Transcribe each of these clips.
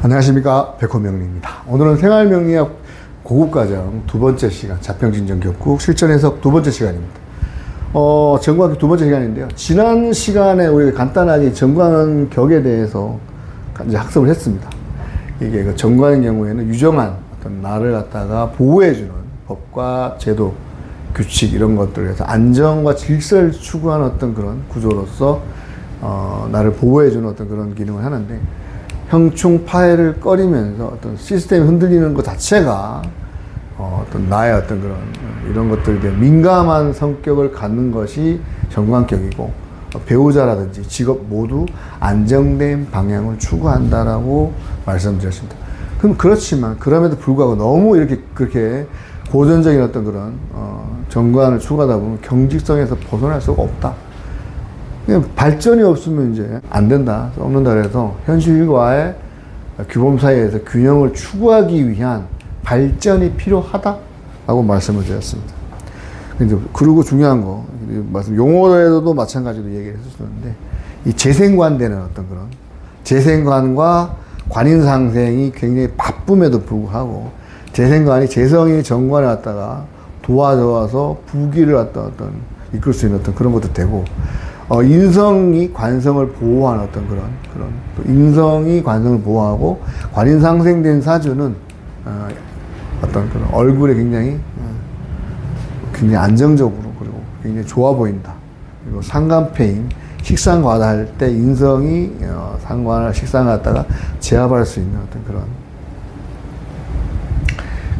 안녕하십니까, 백호명리입니다. 오늘은 생활명리학 고급과정 두 번째 시간, 자평진정 격국 실전 해석 두 번째 시간입니다. 정관격 두 번째 시간인데요. 지난 시간에 우리가 간단하게 정관격에 대해서 이제 학습을 했습니다. 이게 그 정관의 경우에는 유정한 어떤 나를 갖다가 보호해주는 법과 제도, 규칙 이런 것들을 해서 안정과 질서를 추구하는 어떤 그런 구조로서 나를 보호해주는 어떤 그런 기능을 하는데, 형충 파해를 꺼리면서 어떤 시스템이 흔들리는 것 자체가 어떤 나의 어떤 그런 이런 것들에 대한 민감한 성격을 갖는 것이 정관격이고, 배우자라든지 직업 모두 안정된 방향을 추구한다라고 말씀드렸습니다. 그럼 그렇지만 그럼에도 불구하고 너무 이렇게 그렇게 고전적인 어떤 그런 정관을 추구하다 보면 경직성에서 벗어날 수가 없다. 발전이 없으면 이제 안 된다, 없는다 그래서 현실과의 규범 사이에서 균형을 추구하기 위한 발전이 필요하다라고 말씀을 드렸습니다. 그리고 중요한 거, 용어에도 마찬가지로 얘기를 했었는데, 이 재생관되는 어떤 그런 재생관과 관인상생이 굉장히 바쁨에도 불구하고, 재생관이 재성이 정관에 왔다가 도와줘서 부기를 어떤 이끌 수 있는 어떤 그런 것도 되고, 인성이 관성을 보호하는 어떤 그런 또 인성이 관성을 보호하고, 관인상생된 사주는 어떤 그런 얼굴에 굉장히 안정적으로, 그리고 굉장히 좋아 보인다. 그리고 상관패인 식상과다할 때 인성이 상관을 식상을 갖다가 제압할 수 있는 어떤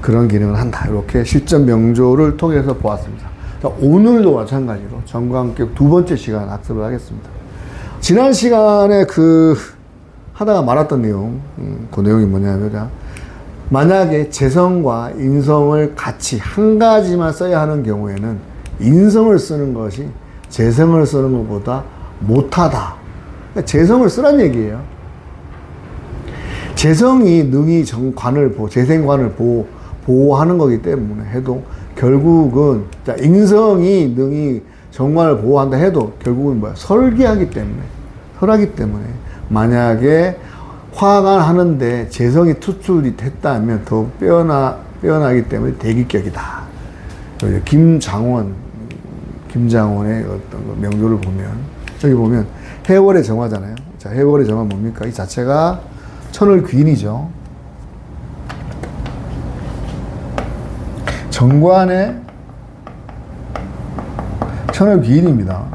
그런 기능을 한다. 이렇게 실전 명조를 통해서 보았습니다. 자, 오늘도 마찬가지로 정관격 두 번째 시간 학습을 하겠습니다. 지난 시간에 하다가 말았던 내용, 그 내용이 뭐냐면, 만약에 재성과 인성을 같이 한 가지만 써야 하는 경우에는 인성을 쓰는 것이 재성을 쓰는 것보다 못하다. 그러니까 재성을 쓰란 얘기예요. 재성이 능히 재생관을 보호하는 거기 때문에 해도 결국은, 인성이 능히 정관을 보호한다 해도 결국은 설하기 때문에 만약에 화가 하는데 재성이 투출이 됐다면 더 빼어나기 때문에 대기격이다. 김장원의 어떤 명조를 보면, 저기 보면 해월의 정화잖아요. 자, 해월의 정화 뭡니까? 이 자체가 천을귀인이죠. 정관의 천을귀인입니다.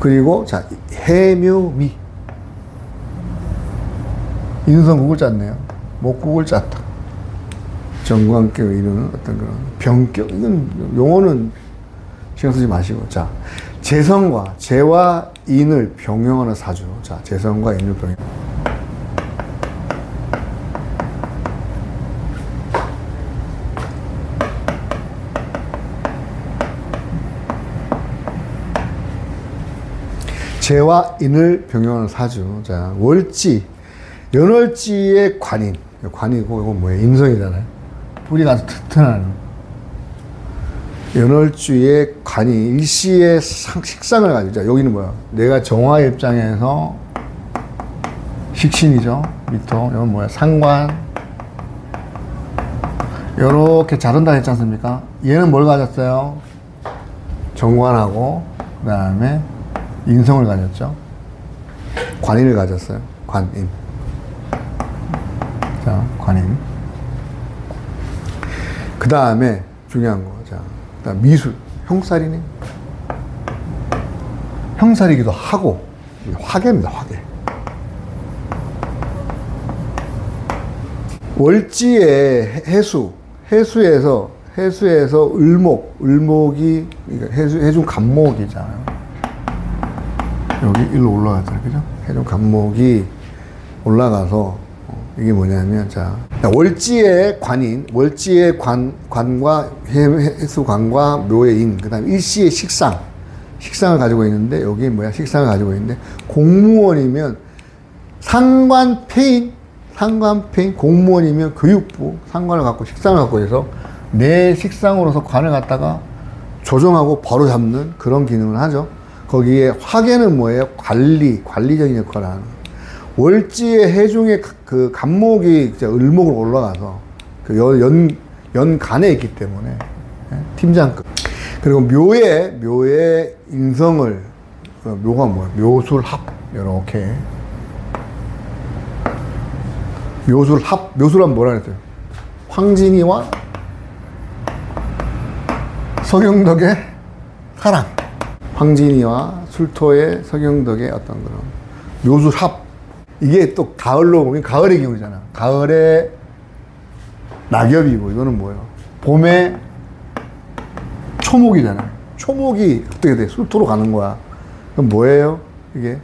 그리고 자, 해묘미, 인성국을 짰네요. 목국을 짰다. 정관격을 이루는 어떤 그런 병격, 이건 용어는 신경 쓰지 마시고, 자, 재성과 재와 인을 병용하는 사주. 자, 재성과 인을 병용. 재와 인을 병용하는 사주. 자, 월지, 연월지의 관이고, 이건 뭐예요? 인성이잖아요. 뿌리가 아주 튼튼한. 연월주의 관이 일시의 식상을 가지고, 자, 여기는 뭐야? 내가 정화 입장에서 식신이죠. 미토. 이건 뭐야? 상관. 요렇게 자른다 했지 않습니까? 얘는 뭘 가졌어요? 정관하고, 그 다음에 인성을 가졌죠. 관인을 가졌어요. 관인. 자, 관인. 그 다음에 중요한 거. 자, 그다음 미술. 형살이네. 형살이기도 하고, 화계입니다. 화계. 월지의 해수에서 을목이, 그러니까 해중 간목이잖아요. 여기 일로 올라가잖아요. 그죠? 해중 간목이 올라가서, 이게 뭐냐면, 자, 월지의 관인, 월지의 관과 해수관과 묘의 인, 그 다음에 일시의 식상을 가지고 있는데, 여기 뭐야? 식상을 가지고 있는데, 공무원이면 상관패인, 공무원이면 교육부, 상관을 갖고 식상을 갖고 해서 내 식상으로서 관을 갖다가 조정하고 바로 잡는 그런 기능을 하죠. 거기에 화계는 뭐예요? 관리적인 역할을 하는. 월지의 해중의 그 간목이 을목으로 올라가서 그 연간에 있기 때문에 팀장급. 그리고 묘의 인성을, 묘가 뭐야? 묘술합. 이렇게. 묘술합 뭐라 그랬어요? 황진이와 서경덕의 사랑. 황진이와 술토의 서경덕의 어떤 그런 묘술합. 이게 또 가을로 보면 가을의 기운이잖아. 가을에 낙엽이고, 이거는 뭐예요? 봄에 초목이잖아요. 초목이 어떻게 돼? 술토로 가는 거야. 그럼 뭐예요? 이게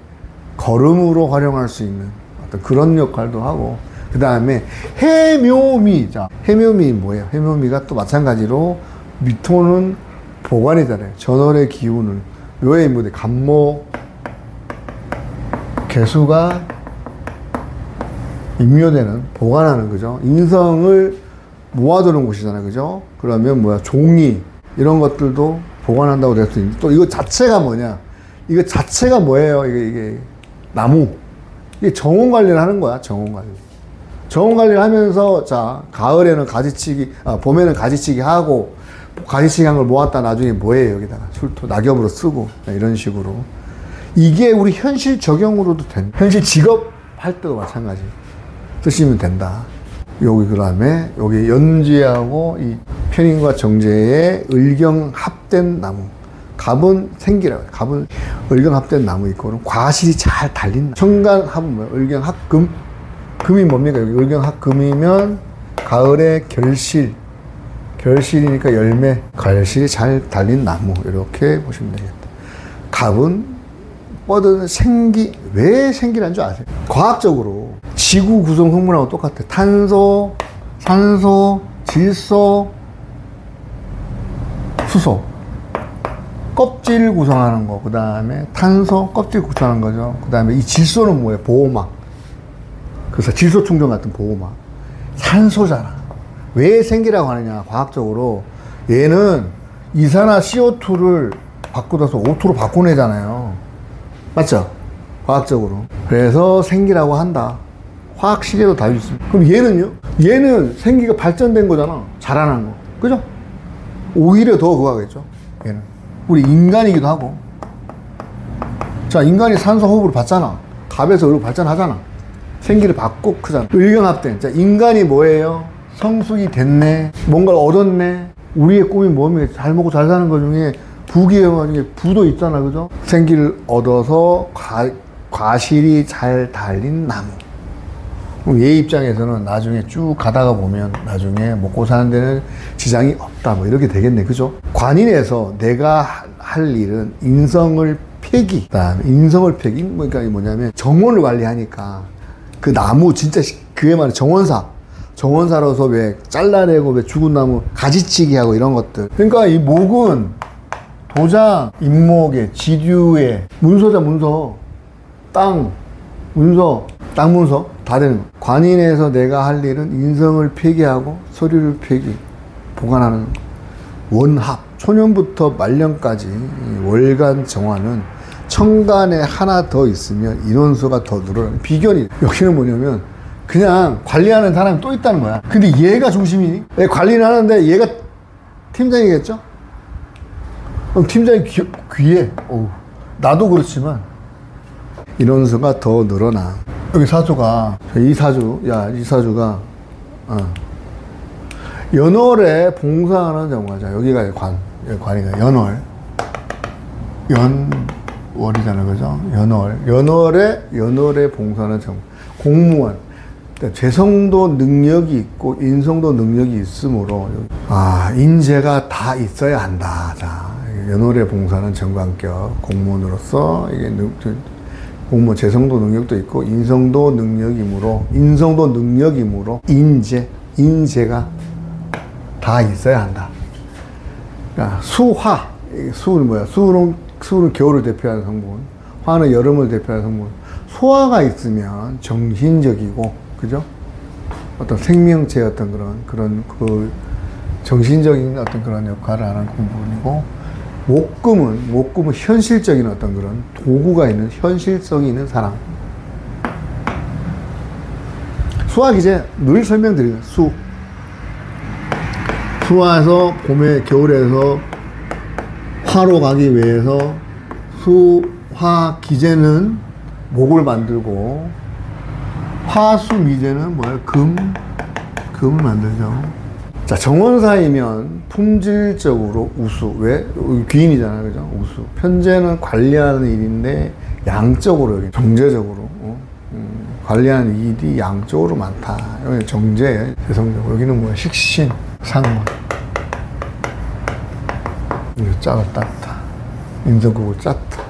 걸음으로 활용할 수 있는 어떤 그런 역할도 하고, 그 다음에 해묘미. 자, 해묘미 뭐예요? 해묘미가 또 마찬가지로 미토는 보관이잖아요. 전월의 기운을. 묘의 인물들, 간목, 개수가 인묘되는, 보관하는, 그죠? 인성을 모아두는 곳이잖아요. 그죠? 그러면 뭐야? 종이, 이런 것들도 보관한다고 될 수 있는데, 또 이거 자체가 뭐냐? 이거 자체가 뭐예요? 이게 나무. 이게 정원 관리를 하는 거야. 정원 관리. 정원 관리를 하면서, 자, 가을에는 가지치기, 봄에는 가지치기 하고, 가지치기 한 걸 모았다 나중에 뭐예요? 여기다가 술토, 낙엽으로 쓰고, 이런 식으로. 이게 우리 현실 적용으로도 된다. 현실 직업 할 때도 마찬가지. 쓰시면 된다. 여기, 그 다음에, 여기 연지하고 이 편인과 정제의 을경합된 나무. 갑은 생기라고 해요. 갑은 을경합된 나무 있고, 과실이 잘 달린 나무. 청간합은 뭐예요? 을경합금. 금이 뭡니까? 여기 을경합금이면 가을에 결실이니까 열매. 결실이 잘 달린 나무. 이렇게 보시면 되겠다. 갑은 뻗은 생기. 왜 생기라는 줄 아세요? 과학적으로 지구 구성 성분하고 똑같아. 탄소, 산소, 질소, 수소. 껍질 구성하는 거. 그 다음에 탄소, 껍질 구성하는 거죠. 그 다음에 이 질소는 뭐예요? 보호막. 그래서 질소 충전 같은 보호막. 산소잖아. 왜 생기라고 하느냐? 과학적으로 얘는 이산화 CO2를 바꾸어서 O2로 바꿔내잖아요. 맞죠? 과학적으로. 그래서 생기라고 한다. 화학식에도 다 있습니다. 그럼 얘는요? 얘는 생기가 발전된 거잖아. 자라난 거. 그죠? 오히려 더 그거 하겠죠? 얘는. 우리 인간이기도 하고. 자, 인간이 산소 호흡을 받잖아. 갑에서 을로 발전하잖아. 생기를 받고 크잖아. 을경합된. 자, 인간이 뭐예요? 성숙이 됐네. 뭔가를 얻었네. 우리의 꿈이 뭡니까? 잘 먹고 잘 사는 것 중에 부귀영화 중에 부도 있잖아. 그죠? 생기를 얻어서 과실이 잘 달린 나무. 그럼 얘 입장에서는 나중에 쭉 가다가 보면 나중에 먹고 사는 데는 지장이 없다. 뭐 이렇게 되겠네. 그죠? 관인에서 내가 할 일은 인성을 폐기. 그다음에 인성을 폐기. 그러니까 뭐냐면 정원을 관리하니까 그 나무 진짜 그에 말해 정원사로서 왜 잘라내고 왜 죽은 나무 가지치기 하고 이런 것들. 그러니까 이 목은 도장, 임목에, 지류에, 문서자 문서, 땅, 문서, 땅 문서 다 되는 거. 관인에서 내가 할 일은 인성을 폐기하고 서류를 폐기, 보관하는 거. 원합, 초년부터 말년까지 월간 정화는 천간에 하나 더 있으면 인원수가 더 늘어나는 비결이. 여기는 뭐냐면 그냥 관리하는 사람이 또 있다는 거야. 근데 얘가 중심이니? 관리를 하는데 얘가 팀장이겠죠? 그럼 팀장이 귀해. 나도 그렇지만 인원수가 더 늘어나. 여기 사주가, 이 사주가 연월에 봉사하는 정화자. 여기가 관이가 연월이잖아. 그죠? 연월에 봉사하는 정화. 공무원. 재성도 능력이 있고 인성도 능력이 있으므로 인재가 다 있어야 한다. 자, 연월에 봉사는 정관격 공무원으로서 이게 공무원 재성도 능력도 있고 인성도 능력이므로 인재가 다 있어야 한다. 그러니까 수는 뭐야? 수는 겨울을 대표하는 성분, 화는 여름을 대표하는 성분. 소화가 있으면 정신적이고, 그죠? 어떤 생명체의 어떤 그런 정신적인 어떤 그런 역할을 하는 부분이고, 목금은 현실적인 어떤 그런 도구가 있는 현실성이 있는 사람. 수학 이제 늘 설명드리는 수화에서 봄에 겨울에서 화로 가기 위해서 수화 기제는 목을 만들고 화수 미제는 뭐예요? 금을 만들죠. 자, 정원사이면 품질적으로 우수. 왜? 귀인이잖아요. 그죠? 우수. 편제는 관리하는 일인데 양적으로 여기 정제적으로 관리하는 일이 양적으로 많다. 여기 정제, 대성적. 여기는 뭐야? 식신, 상관. 이거 짜가 땄다. 인성국을 짰다.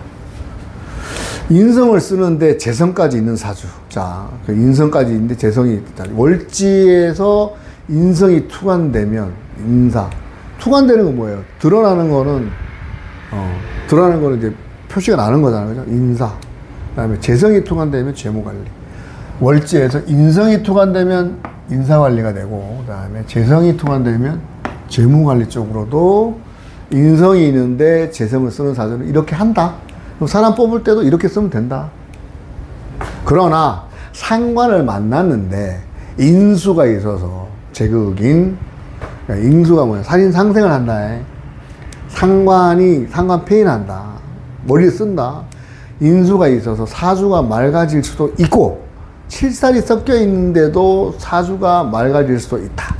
인성을 쓰는데 재성까지 있는 사주. 자, 그 인성까지 있는데 재성이 있다. 월지에서 인성이 투관되면 인사. 투관되는 건 뭐예요? 드러나는 거는 이제 표시가 나는 거잖아요. 그죠? 인사. 그 다음에 재성이 투관되면 재무관리. 월지에서 인성이 투관되면 인사관리가 되고, 그 다음에 재성이 투관되면 재무관리 쪽으로도 인성이 있는데 재성을 쓰는 사주는 이렇게 한다. 그럼 사람 뽑을 때도 이렇게 쓰면 된다. 그러나 상관을 만났는데 인수가 있어서 제극인, 그러니까 인수가 뭐야? 살인 상생을 한다. 상관 폐인한다. 머리를 쓴다. 인수가 있어서 사주가 맑아질 수도 있고, 칠살이 섞여 있는데도 사주가 맑아질 수도 있다.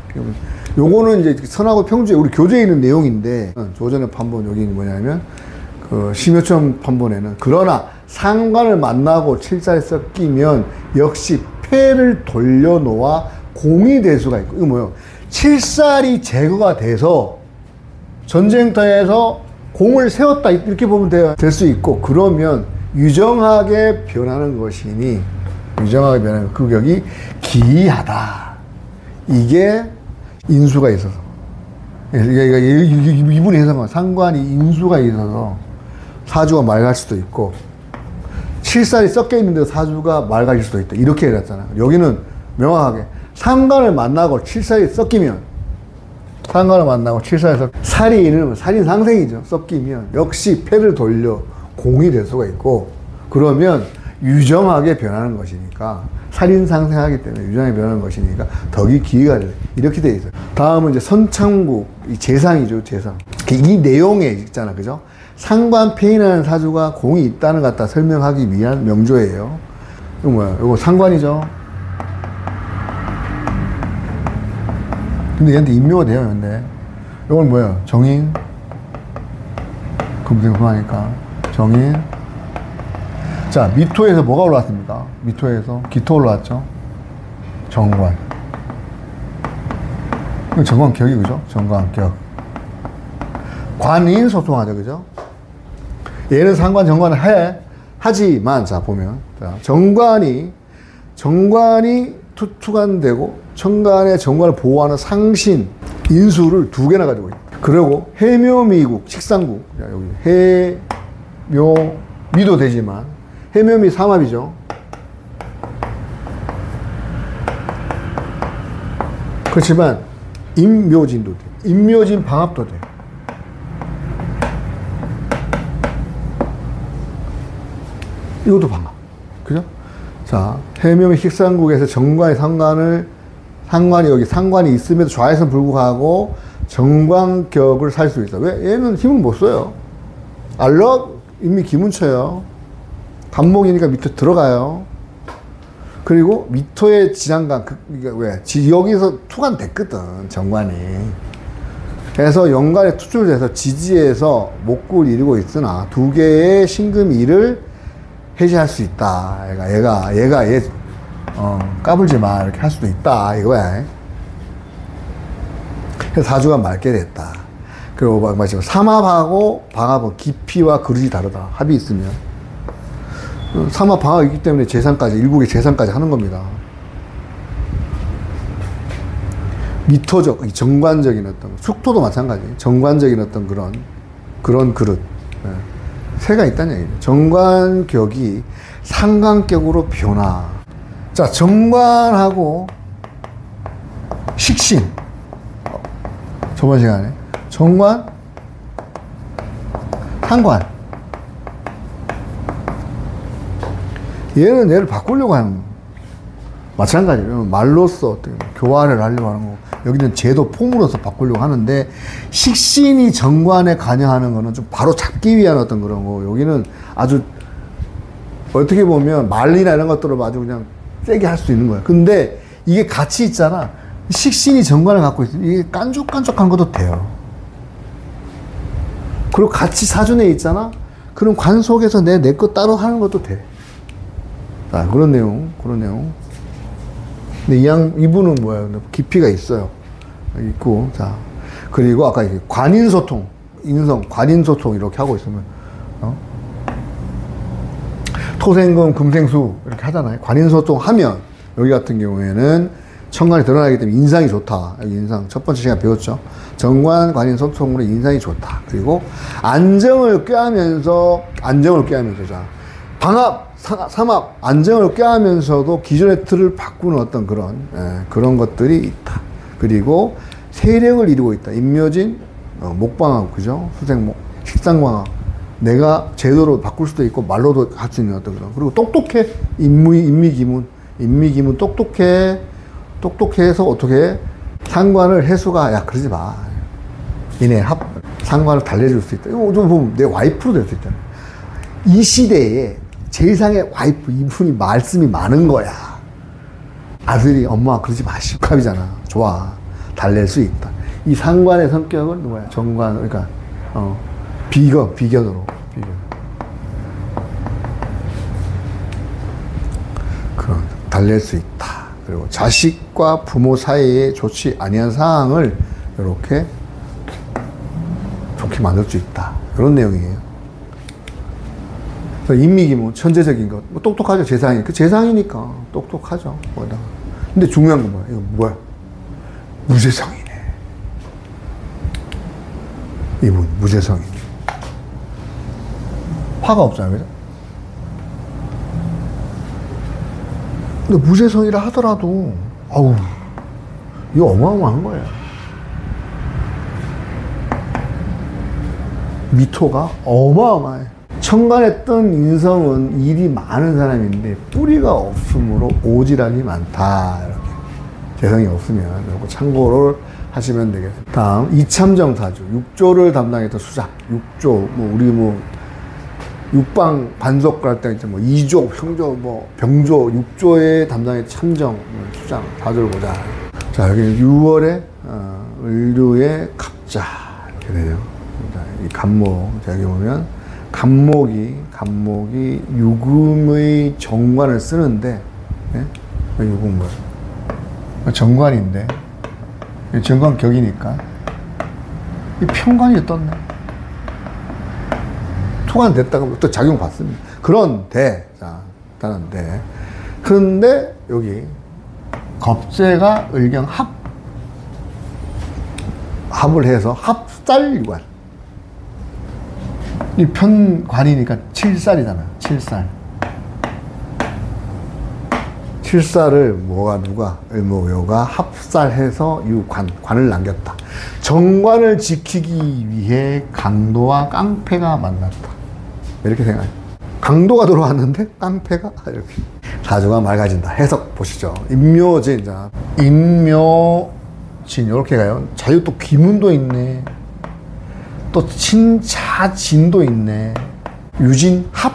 요거는 이제 선하고 평주에 우리 교재에 있는 내용인데, 조전의 판본 여기 뭐냐면 그 심효천 판본에는 그러나 상관을 만나고 칠살이 섞이면 역시 패를 돌려놓아 공이 될 수가 있고, 이거 뭐예요? 칠살이 제거가 돼서 전쟁터에서 공을 세웠다 이렇게 보면 될 수 있고, 그러면 유정하게 변하는 것이니, 유정하게 변하는 그 격이 기이하다. 이게 인수가 있어서. 이분이 해석한 상관이 인수가 있어서 사주가 맑을 수도 있고, 칠살이 섞여 있는데 사주가 맑아질 수도 있다. 이렇게 해놨잖아. 여기는 명확하게 상관을 만나고 칠살이 섞이면, 상관을 만나고 칠살이 살인은 살인 상생이죠. 섞이면 역시 패를 돌려 공이 될 수가 있고, 그러면 유정하게 변하는 것이니까, 살인 상생하기 때문에 유정하게 변하는 것이니까 덕이 기회가 돼. 이렇게 돼 있어요. 다음은 이제 선창국, 이 재상이죠. 재상. 이 내용에 있잖아. 그죠? 상관 폐인하는 사주가 공이 있다는 것 갖다 설명하기 위한 명조예요. 이거 뭐야? 이거 상관이죠. 근데 얘한테 인묘가 돼요. 근데 이건 뭐야? 정인. 금생소하니까 정인. 자, 미토에서 뭐가 올라왔습니까? 미토에서 기토 올라왔죠. 정관. 이거 정관격이 그죠? 정관격. 관인 소통하죠. 그죠? 얘는 상관 정관을 하지만, 자, 보면. 자, 정관이 투관되고, 정관의 정관을 보호하는 상신, 인수를 두 개나 가지고 있다. 그리고 해묘미국, 식상국. 자, 여기 해묘미도 되지만, 해묘미 삼합이죠. 그렇지만 임묘진도 돼. 임묘진 방합도 돼. 이것도 방합. 그죠? 자, 해묘미 식상국에서 정관의 상관이 여기 상관이 있음에도 좌에서 불구하고 정관격을 살 수 있어. 왜? 얘는 힘을 못 써요. 알럭 이미 기문쳐요. 간목이니까 밑에 들어가요. 그리고 미토의 지장간, 왜? 여기서 투관 됐거든, 정관이. 그래서 연간에 투출돼서 지지에서 목구를 이루고 있으나 두 개의 신금이를 해제할 수 있다. 얘가 까불지 마. 이렇게 할 수도 있다. 이거야. 그래서 사주가 맑게 됐다. 그리고 마지막 삼합하고 방합은 깊이와 그릇이 다르다. 합이 있으면. 삼합 방합이 있기 때문에 재산까지, 일국의 재산까지 하는 겁니다. 미토적, 정관적인 어떤, 숙토도 마찬가지. 정관적인 어떤 그런 그릇. 새가 있다는 얘기죠. 정관격이 상관격으로 변화. 자, 정관하고 식신. 저번 시간에. 정관, 상관. 얘는 얘를 바꾸려고 하는. 마찬가지로 말로써 어떻게 교화를 하려고 하는 거고, 여기는 제도 폼으로서 바꾸려고 하는데, 식신이 정관에 관여하는 거는 좀 바로 잡기 위한 어떤 그런 거, 여기는 아주 어떻게 보면 말이나 이런 것들을 아주 그냥 세게 할 수 있는 거야. 근데 이게 같이 있잖아. 식신이 정관을 갖고 있으면 이게 깐족깐족한 것도 돼요. 그리고 같이 사준에 있잖아. 그럼 관 속에서 내 거 따로 하는 것도 돼. 자, 그런 내용. 근데 이분은 뭐야? 깊이가 있어요. 있고, 자. 그리고 아까 관인소통, 관인소통 이렇게 하고 있으면, 토생금, 금생수 이렇게 하잖아요. 관인소통 하면, 여기 같은 경우에는 천간이 드러나기 때문에 인상이 좋다. 여기 인상. 첫 번째 시간 배웠죠. 정관, 관인, 소통으로 인상이 좋다. 그리고 안정을 꾀하면서, 자. 방합, 삼합, 안정을 꾀하면서도 기존의 틀을 바꾸는 어떤 그런 것들이 있다. 그리고 세력을 이루고 있다. 인묘진, 목방합, 그죠? 수생목, 식상방합. 내가 제도로 바꿀 수도 있고, 말로도 할 수 있는 어떤 그런. 그리고 똑똑해. 인미기문 똑똑해서 어떻게 상관을 해수가, 야, 그러지 마. 이네 상관을 달래줄 수 있다. 이거 좀 보면 내 와이프로 될 수 있잖아. 이 시대에 제1상의 와이프, 이분이 말씀이 많은 거야. 아들이 엄마 그러지 마시고 갑이잖아. 좋아. 달랠 수 있다. 이 상관의 성격은 뭐야? 정관, 그러니까, 비견으로. 그런, 달랠 수 있다. 그리고 자식과 부모 사이에 좋지 아니한 상황을 이렇게 좋게 만들 수 있다. 이런 내용이에요. 인미기문, 천재적인 것. 뭐 똑똑하죠, 재상이. 재상이니까 똑똑하죠. 뭐다. 근데 중요한 건 뭐야? 이거 뭐야? 무재성이네. 이분, 무재성이네. 화가 없잖아요, 그죠? 근데 무재성이라 하더라도, 이거 어마어마한 거야. 미토가 어마어마해. 천간에 뜬 인성은 일이 많은 사람인데 뿌리가 없으므로 오지랖이 많다. 이렇게. 재성이 없으면 이거 참고를 하시면 되겠습니다. 다음 이참정사주, 육조를 담당했던 수작. 육조, 우리 육방 반석 할 때 이제 이조, 형조, 병조, 육조의 담당의 참정, 수장, 사주를 보자. 자, 여기는 6월에 을류의 갑자 이렇게 돼요. 이 갑목, 자, 여기 보면 갑목이 유금의 정관을 쓰는데, 네? 유금 뭐야? 정관인데, 정관격이니까 이 편관이 떴네. 토관 됐다가 또 작용 받습니다. 그런데 여기 겁재가 을경 합을 해서 합살유관. 이 편관이니까 7살이잖아. 7살을 을목요가 합살해서 관을 남겼다. 정관을 지키기 위해 강도와 깡패가 만났다. 이렇게 생각해요. 강도가 들어왔는데 깡패가 이렇게. 사주가 맑아진다. 해석 보시죠. 인묘진, 이렇게 가요. 자유 또 귀문도 있네. 또 친자진도 있네. 유진합.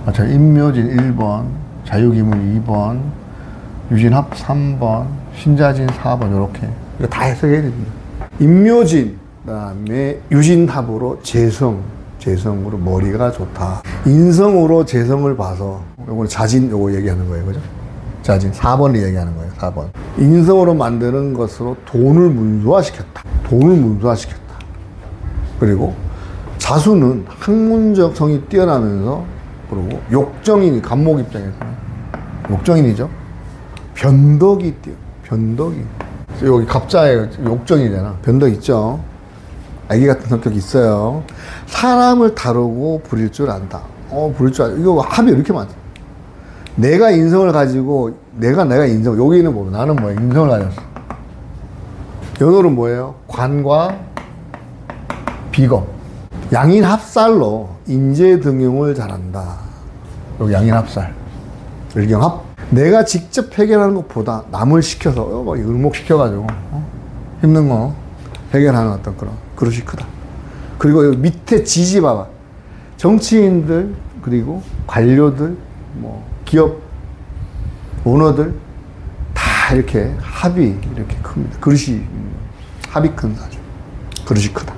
맞아요. 인묘진 1번, 자유기문 2번, 유진합 3번, 신자진 4번, 이렇게. 이거 다 해석해야 됩니다. 인묘진, 그 다음에 유진합으로 재성으로 머리가 좋다. 인성으로 재성을 봐서, 요거는 자진, 요거 얘기하는 거예요. 그죠? 자진. 4번을 얘기하는 거예요. 4번. 인성으로 만드는 것으로 돈을 문수화시켰다. 그리고 자수는 학문적 성이 뛰어나면서, 그리고 욕정인이, 갑목 입장에서는 욕정인이죠. 변덕이 여기 갑자에 욕정이잖아. 변덕 있죠. 애기 같은 성격이 있어요. 사람을 다루고 부릴 줄 안다. 이거 합이 이렇게 많아. 내가 인성을 가지고, 내가 인성, 여기는 뭐, 나는 뭐야, 인성을 가졌어. 연월은 뭐예요? 관과 비검. 양인 합살로 인재 등용을 잘한다. 여기 양인 합살. 을경합. 내가 직접 해결하는 것보다 남을 시켜서 막 을목시켜가지고 힘든 거 해결하는 어떤 그런 그릇이 크다. 그리고 여기 밑에 지지 봐봐. 정치인들 그리고 관료들 뭐 기업 오너들 다 이렇게 합이 이렇게 큽니다. 그릇이 합이 큰 사주. 그릇이 크다.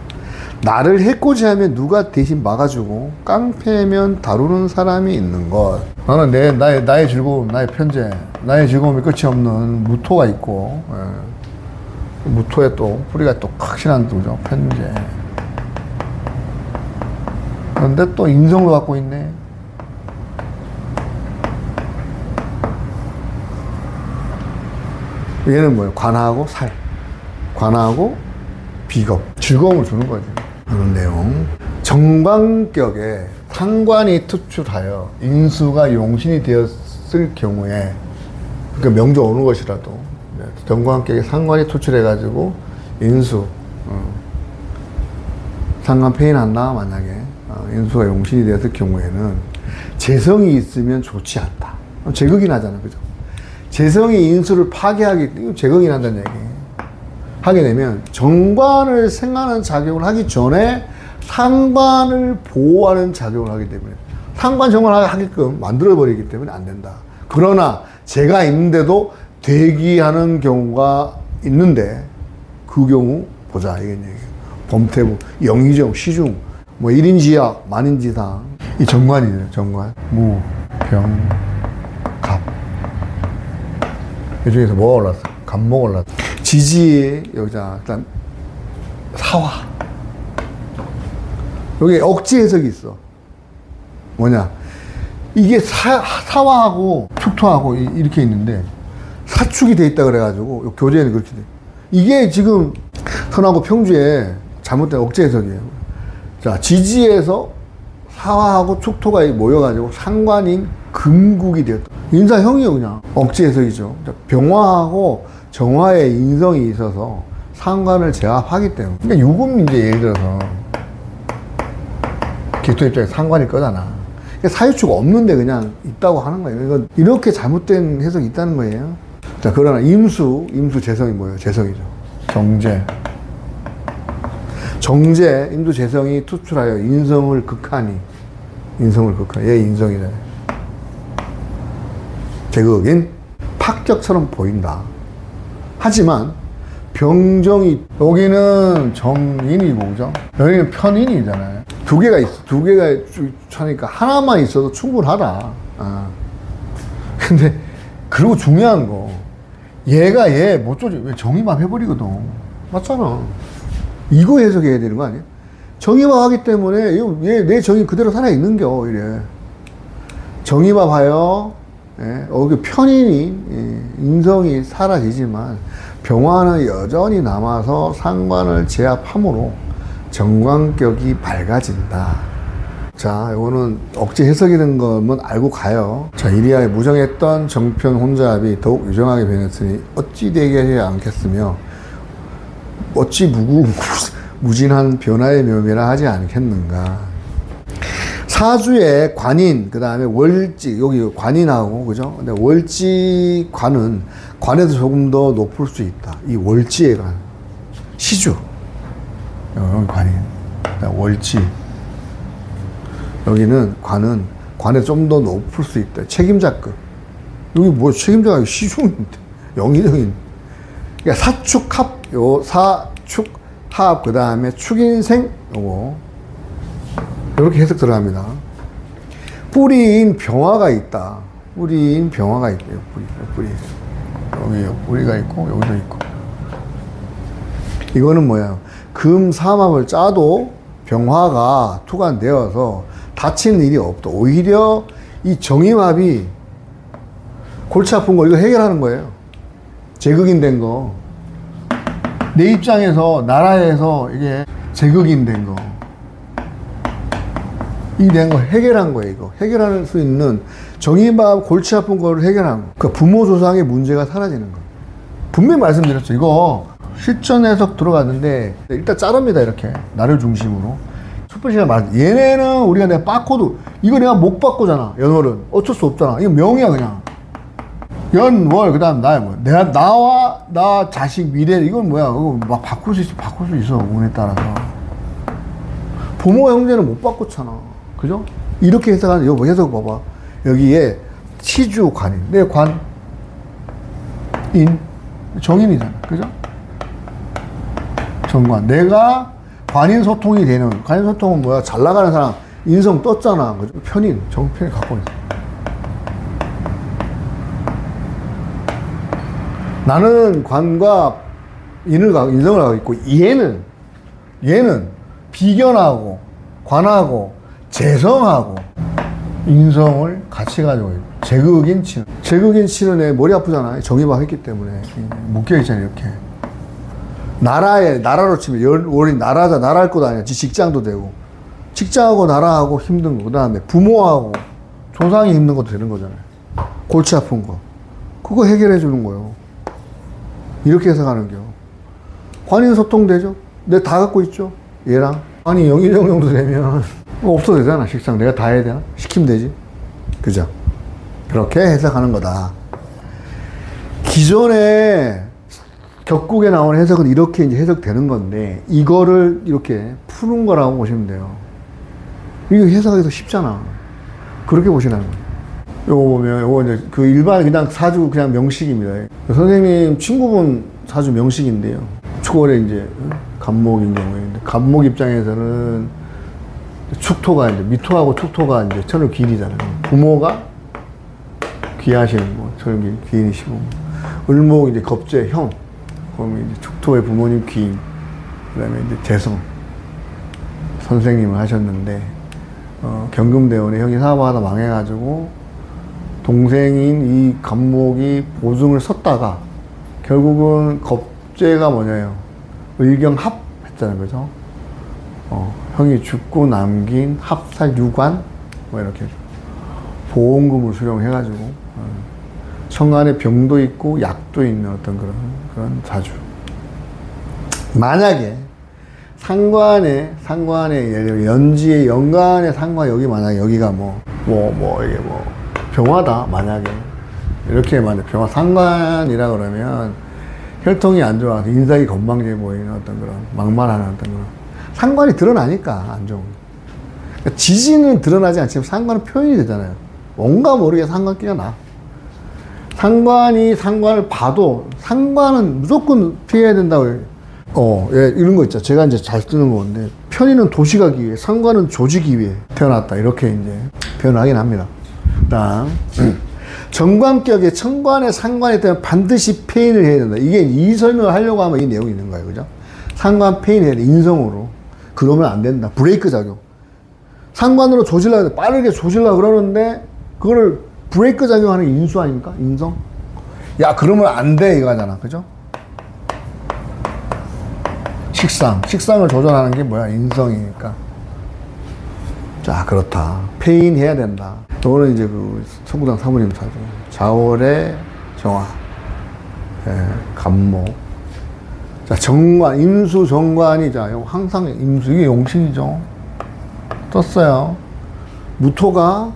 나를 해코지하면 누가 대신 막아주고 깡패면 다루는 사람이 있는 것. 나는 나의 즐거움, 나의 편재, 나의 즐거움이 끝이 없는 무토가 있고, 예. 무토에 또 뿌리가 또 확실한 거죠. 편재. 그런데 또 인성도 갖고 있네. 얘는 뭐예요? 관하고 살. 관하고 비겁. 즐거움을 주는 거지. 그런 내용. 정관격에 상관이 투출하여 인수가 용신이 되었을 경우에, 그러니까 명조 어느 것이라도 정관격에 상관이 투출해가지고 인수, 상관 폐인한다 만약에 인수가 용신이 되었을 경우에는 재성이 있으면 좋지 않다. 재극이 나잖아, 그죠? 재성이 인수를 파괴하기 때문에 재극이 난다는 얘기예요. 하게 되면 정관을 생각하는 작용을 하기 전에 상관을 보호하는 작용을 하기 때문에 상관 정관을 하게끔 만들어버리기 때문에 안 된다. 그러나 제가 있는데도 대기하는 경우가 있는데 그 경우 보자 이게 얘기예요. 범태부, 영의정, 시중, 뭐 1인지야, 만인지상. 이 정관이에요. 정관. 무, 병, 갑. 이 중에서 뭐가 올랐어? 갑목 올랐어. 지지, 여기자, 일단, 사화. 여기 억지 해석이 있어. 뭐냐. 이게 사화하고 축토하고 이렇게 있는데, 사축이 돼 있다 그래가지고, 교재에는 그렇게 돼. 이게 지금 선하고 평주에 잘못된 억지 해석이에요. 자, 지지에서 사화하고 축토가 모여가지고 상관인 금국이 되었다. 인사형이요, 그냥. 억지 해석이죠. 병화하고 정화의 인성이 있어서 상관을 제압하기 때문에. 그러니까 요금 이제 예를 들어서 기토 입장에 상관일 거잖아. 그러니까 사유축 없는데 그냥 있다고 하는 거예요. 이건 이렇게 잘못된 해석이 있다는 거예요. 자, 그러나 임수 재성이 뭐예요? 재성이죠. 정제, 임수 재성이 투출하여 인성을 극하니. 얘 인성이잖아요. 제극인 합격처럼 보인다. 하지만 병정이, 여기는 정인이고, 그죠? 여기는 편인이잖아요. 두 개가 있어. 두 개가 차니까 하나만 있어도 충분하다. 근데 그리고 중요한 거, 얘가 얘 못 조지. 왜 정의만 해버리거든. 맞잖아. 이거 해석해야 되는 거 아니야? 정의만 하기 때문에 얘 내 정의 그대로 살아있는겨. 이래. 정의만 봐요. 예, 그 편인이, 인성이 사라지지만 병화는 여전히 남아서 상관을 제압함으로 정관격이 밝아진다. 자, 이거는 억지 해석이 된 거면 알고 가요. 자, 이리하여 무정했던 정편 혼잡이 더욱 유정하게 변했으니 어찌 되게 않겠으며 어찌 무진한 변화의 묘미라 하지 않겠는가. 사주의 관인, 그 다음에 월지, 여기 관인하고, 그죠? 근데 월지 관은 관에서 조금 더 높을 수 있다. 이 월지의 관. 시주. 여기 관인. 월지. 여기는 관은 관에 좀 더 높을 수 있다. 책임자급. 여기 뭐 책임자가 시중인데. 영의정인. 그러니까 사축합, 사축합, 그 다음에 축인생, 요거. 이렇게 해석 들어갑니다. 뿌리인 병화가 있다. 뿌리인 병화가 있대요. 뿌리. 여기 뿌리가 있고, 여기도 있고. 이거는 뭐야? 금삼합을 짜도 병화가 투관되어서 다치는 일이 없다. 오히려 이 정임합이 골치 아픈 거 이거 해결하는 거예요. 재극인 된 거. 내 입장에서, 나라에서 이게 재극인 된 거. 이 된 거 해결한 거예요, 이거. 해결할 수 있는 정의밥 골치 아픈 거를 해결한 거. 그러니까 부모 조상의 문제가 사라지는 거. 분명히 말씀드렸죠. 이거 실전 해석 들어갔는데 일단 자릅니다, 이렇게. 나를 중심으로. 첫 번째 말, 얘네는 우리가 내가 빠코도, 이거 내가 못 바꾸잖아, 연월은. 어쩔 수 없잖아. 이거 명이야, 그냥. 연월 그다음 나의 뭐 내가 나와 나 자식 미래 이건 뭐야? 그거 막 바꿀 수 있어 운에 따라서. 부모 형제는 못 바꿨잖아. 그죠? 이렇게 해석하는 여기 해석 봐봐. 여기에 치주 관인 내 관 인 정인이잖아. 그죠? 정관 내가 관인 소통이 되는 관인 소통은 뭐야? 잘 나가는 사람 인성 떴잖아. 그죠? 편인 정편이 갖고 있어. 나는 관과 인성을 갖고 있고 얘는 비견하고 관하고 재성하고 인성을 같이 가지고 있고 제극인 치는 애 머리 아프잖아. 정의박 했기 때문에 묶여있잖아. 이렇게 나라로 치면 월이 나라할 것도 아니야. 직장도 되고 직장하고 나라하고 힘든 거, 그 다음에 부모하고 조상이 힘든 것도 되는 거잖아요. 골치 아픈 거 그거 해결해 주는 거예요. 이렇게 해석하는 겨. 관인소통 되죠? 내가 다 갖고 있죠? 얘랑. 아니, 영의정 정도 되면 없어도 되잖아, 식상. 내가 다 해야 되나? 시키면 되지. 그죠? 그렇게 해석하는 거다. 기존에 격국에 나오는 해석은 이렇게 이제 해석되는 건데, 이거를 이렇게 푸는 거라고 보시면 돼요. 이거 해석하기도 쉽잖아. 그렇게 보시라는 거예요. 요거 보면, 요거 이제 그 일반 그냥 사주 그냥 명식입니다. 선생님 친구분 사주 명식인데요. 초월에 이제 갑목인 경우인데, 갑목 입장에서는 축토가 이제 미토하고 축토가 이제 천을 기인이잖아요. 부모가 귀하시는 거, 천을 기인이시고, 을목 이제 겁재 형, 그러면 이제 축토의 부모님 귀인, 그 다음에 이제 재성 선생님을 하셨는데, 경금대원에 형이 사업하다 망해가지고, 동생인 이 갑목이 보증을 섰다가 결국은 겁재가 뭐냐요? 의경합 했잖아요. 그죠? 형이 죽고 남긴 합살 유관 뭐 이렇게 보험금을 수령해가지고 청안에 병도 있고 약도 있는 어떤 그런 사주. 만약에 상관에 연지의 연간의 상관 여기 만약에 여기가 이게 병화다 만약에 이렇게 만약 병화 상관이라 그러면 혈통이 안 좋아서 인상이 건방져 보이는 어떤 그런 막말하는 어떤 그런 상관이 드러나니까 안 좋은. 그러니까 지지는 드러나지 않지만 상관은 표현이 되잖아요. 뭔가 모르게 상관기가 나. 상관을 봐도 상관은 무조건 피해야 된다고. 예, 이런 거 있죠. 제가 이제 잘 쓰는 건데 편의는 도시가기 위해, 상관은 조지기 위해 태어났다. 이렇게 이제 표현하긴 합니다. 다음 정관격에 천관에 상관에 때문에 반드시 폐인을 해야 된다. 이게 이 설명을 하려고 하면 이 내용이 있는 거예요. 그죠? 상관 폐인해야 돼. 인성으로. 그러면 안 된다. 브레이크 작용. 상관으로 조질라, 빠르게 조질라 그러는데 그거를 브레이크 작용하는 게 인수 아닙니까? 인성? 야, 그러면 안 돼. 이거 하잖아. 그죠? 식상을 조절하는 게 뭐야? 인성이니까. 자, 그렇다. 폐인해야 된다. 이거는 이제 그 성구당 사모님 사주. 자월의 정화. 예, 갑목. 자, 정관, 임수 정관이, 자, 항상 임수, 이게 용신이죠. 떴어요. 무토가,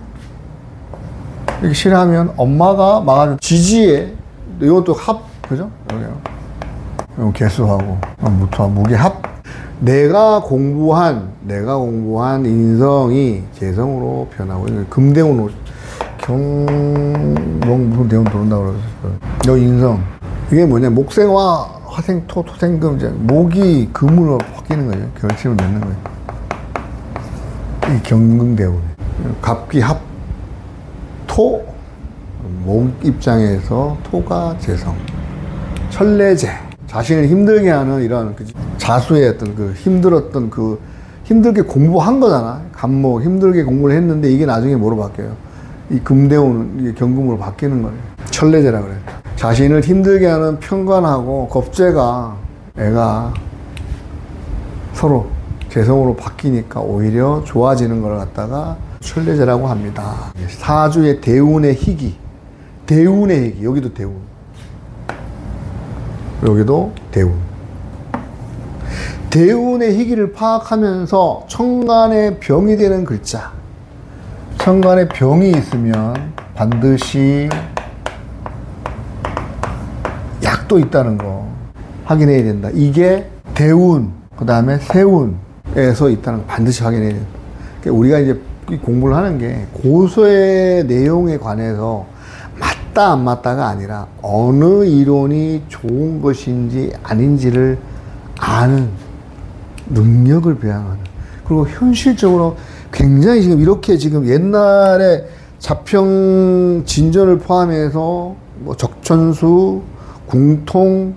이렇게 실하면 엄마가 막아준 지지에, 이것도 합, 그죠? 여기요. 개수하고, 무토와 무게 합. 내가 공부한 인성이 재성으로 변하고, 금대운으로, 무슨 대운 들어온다고 그러셨어요. 여기 인성. 이게 뭐냐, 목생화, 화생, 토, 토생금, 이제 목이 금으로 바뀌는 거예요. 결심을 맺는 거예요. 이 경금대운. 갑기 합, 토, 목 입장에서 토가 재성. 천례제. 자신을 힘들게 하는 이런 자수의 어떤 힘들게 공부한 거잖아. 갑목 힘들게 공부를 했는데 이게 나중에 뭐로 바뀌어요? 이 금대운은 이게 경금으로 바뀌는 거예요. 천례제라 그래. 자신을 힘들게 하는 편관하고 겁재가 애가 서로 재성으로 바뀌니까 오히려 좋아지는 걸 갖다가 천례제라고 합니다. 사주의 대운의 희기. 여기도 대운. 여기도 대운. 대운의 희기를 파악하면서 천간에 병이 되는 글자. 천간에 병이 있으면 반드시 또 있다는 거 확인해야 된다. 이게 대운, 그 다음에 세운에서 있다는 거 반드시 확인해야 된다. 그러니까 우리가 이제 공부를 하는 게 고서의 내용에 관해서 맞다 안 맞다가 아니라 어느 이론이 좋은 것인지 아닌지를 아는 능력을 배양하는, 그리고 현실적으로 굉장히 지금 이렇게 지금 옛날에 자평 진전을 포함해서 뭐 적천수, 궁통,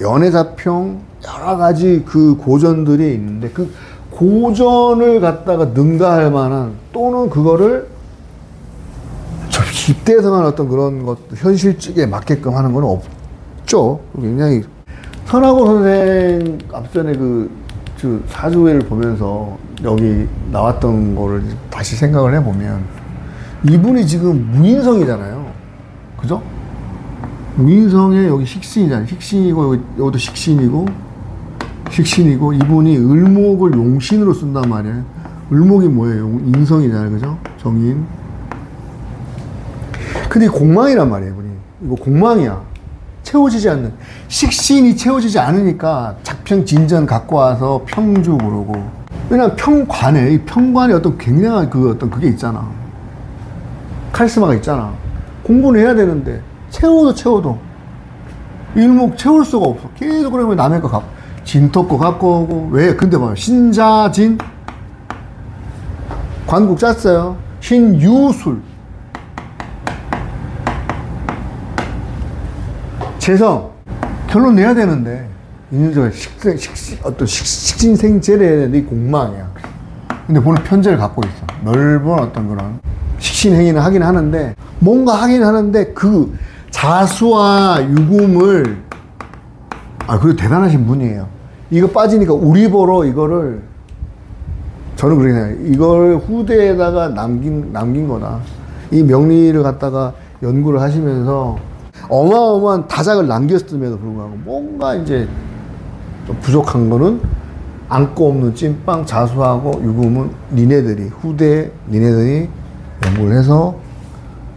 연해자평 여러 가지 그 고전들이 있는데 그 고전을 갖다가 능가할 만한, 또는 그거를 집대성한 어떤 그런 것, 현실적에 맞게끔 하는 건 없죠. 굉장히 선하고 선생 앞전에 그 사주회를 보면서 여기 나왔던 거를 다시 생각을 해보면 이분이 지금 무인성이잖아요. 그죠? 무인성에 여기 식신이잖아요. 식신이고 여기도 식신이고 이분이 을목을 용신으로 쓴단 말이에요. 을목이 뭐예요? 인성이잖아요. 그죠? 정인. 근데 공망이란 말이에요. 이분이. 이거 공망이야. 채워지지 않는. 식신이 채워지지 않으니까 작평 진전 갖고 와서 평주 부르고. 왜냐면 평관에, 이 평관에 어떤 굉장한 그게 있잖아. 카리스마가 있잖아. 공부는 해야 되는데, 채워도. 일목 채울 수가 없어. 계속 그러면 남의 거 갖고, 진토 거 갖고 오고. 왜? 근데 봐요. 신자진. 관국 짰어요. 신유술. 재성. 결론 내야 되는데, 어떤 식신생제를 해야 되는데, 이 공망이야. 근데 본인 편제를 갖고 있어. 넓은 어떤 그런 식신행위는 하긴 하는데, 뭔가 하긴 하는데, 그 자수와 유금을, 그리고 대단하신 분이에요. 이거 빠지니까 우리 보러 이거를, 저는 그렇게 생각해요. 이걸 후대에다가 남긴 거다. 이 명리를 갖다가 연구를 하시면서 어마어마한 다작을 남겼음에도 불구하고 뭔가 이제 좀 부족한 거는 안고 없는 찐빵, 자수하고 유금은 후대 니네들이 연구를 해서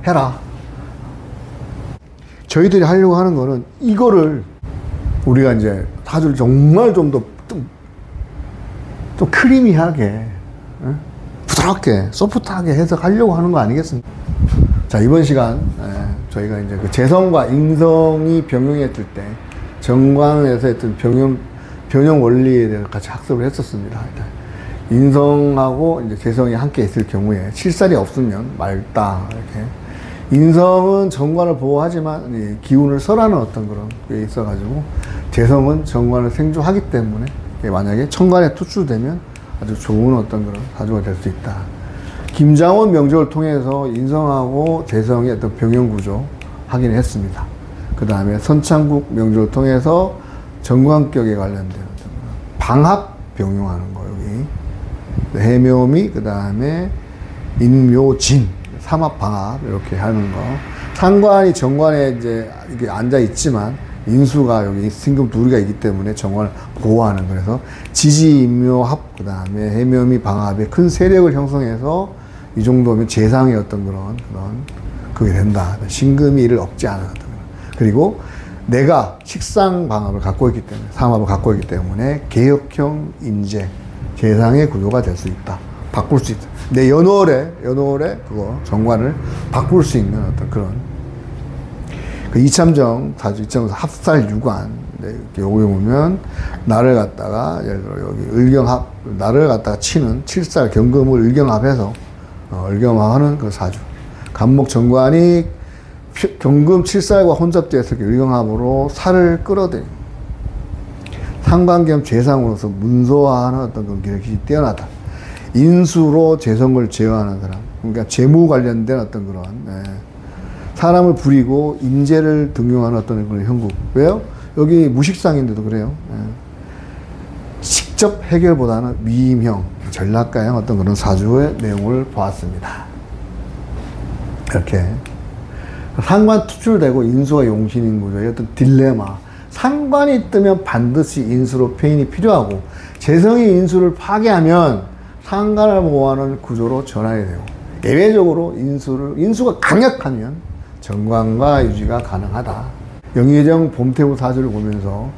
해라. 저희들이 하려고 하는 거는 이거를 우리가 이제 사주를 정말 좀 크리미하게, 부드럽게, 소프트하게 해석하려고 하는 거 아니겠습니까? 자, 이번 시간, 저희가 이제 그 재성과 인성이 병용했을 때, 정관에서 했던 병용 원리에 대해서 같이 학습을 했었습니다. 인성하고 이제 재성이 함께 있을 경우에, 칠살이 없으면 맑다, 이렇게. 인성은 정관을 보호하지만 기운을 설하는 어떤 그런 게 있어가지고, 재성은 정관을 생조하기 때문에 만약에 천간에 투출되면 아주 좋은 어떤 그런 사주가 될 수 있다. 김장원 명조를 통해서 인성하고 재성의 어떤 병용 구조 확인했습니다. 그 다음에 선창국 명조를 통해서 정관격에 관련된 어떤 방합 병용하는 거, 여기 해묘미, 그 다음에 인묘진, 삼합방합 이렇게 하는 거. 상관이 정관에 이제 이렇게 앉아 있지만 인수가 여기 신금 두리가 있기 때문에 정관을 보호하는, 그래서 지지인묘합, 그 다음에 해묘미 방합의 큰 세력을 형성해서 이 정도면 재상의 어떤 그런 그게 된다. 신금이 이를 억지 않은 어떤 그런. 그리고 내가 식상 방합을 갖고 있기 때문에, 삼합을 갖고 있기 때문에 개혁형 인재, 재상의 구조가 될 수 있다. 바꿀 수 있다. 내 연월에 그거 정관을 바꿀 수 있는 어떤 그런 그 이참정 사주 이참정 합살 유관. 요거 보면 나를 갖다가 예를 들어 여기 을경합, 나를 갖다가 치는 칠살 경금을 을경합해서 을경합하는 그 사주. 간목 정관이 경금 칠살과 혼잡돼서 을경합으로 살을 끌어들이는, 상관겸 재상으로서 문서화하는 어떤 그런 기력이 뛰어나다. 인수로 재성을 제어하는 사람, 그러니까 재무 관련된 어떤 그런, 사람을 부리고 인재를 등용하는 어떤 그런 형국. 왜요? 여기 무식상인데도 그래요. 직접 해결보다는 위임형, 전략가형 어떤 그런 사주의 내용을 보았습니다. 이렇게 상관 투출되고 인수가 용신인 구조의 어떤 딜레마. 상관이 뜨면 반드시 인수로 페인이 필요하고, 재성이 인수를 파괴하면 상관을 보호하는 구조로 전환이 되고, 예외적으로 인수가 강력하면 정관과 유지가 가능하다. 영의정 봄태우 사주를 보면서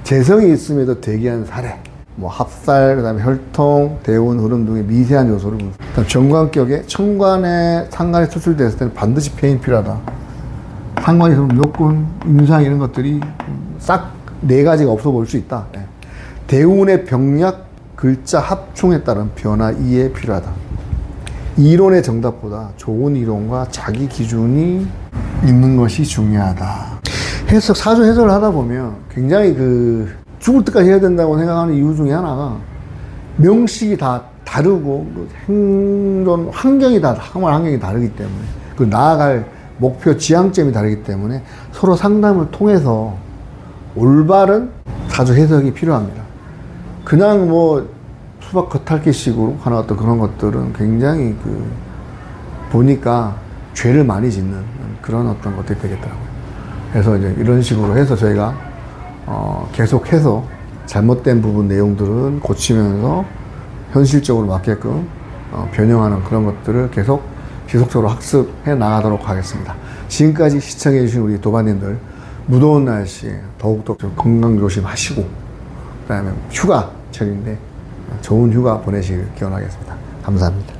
재성이 있음에도 대기한 사례, 뭐 합살, 그 다음에 혈통, 대운, 흐름 등의 미세한 요소를 그다음 정관격에 천간에 상관이 수술됐을 때는 반드시 폐인이 필요하다. 상관이 있으면 무조건 임상 이런 것들이 싹 4가지가 없어 보일 수 있다. 예. 대운의 병약, 글자 합충에 따른 변화 이해 필요하다. 이론의 정답보다 좋은 이론과 자기 기준이 있는 것이 중요하다. 사주 해설을 하다 보면 굉장히 죽을 때까지 해야 된다고 생각하는 이유 중에 하나가 명식이 다 다르고 생존 환경이 생활 환경이 다르기 때문에 나아갈 목표 지향점이 다르기 때문에 서로 상담을 통해서 올바른 사주 해석이 필요합니다. 그냥 뭐 수박 겉핥기식으로 하는 어떤 그런 것들은 굉장히 보니까 죄를 많이 짓는 그런 어떤 것들이 되겠더라고요. 그래서 이제 이런 식으로 해서 저희가 계속해서 잘못된 부분 내용들은 고치면서 현실적으로 맞게끔 변형하는 그런 것들을 계속 지속적으로 학습해 나가도록 하겠습니다. 지금까지 시청해 주신 우리 도반님들 무더운 날씨에 더욱더 건강 조심하시고 그다음에 휴가철인데 좋은 휴가 보내시길 기원하겠습니다. 감사합니다.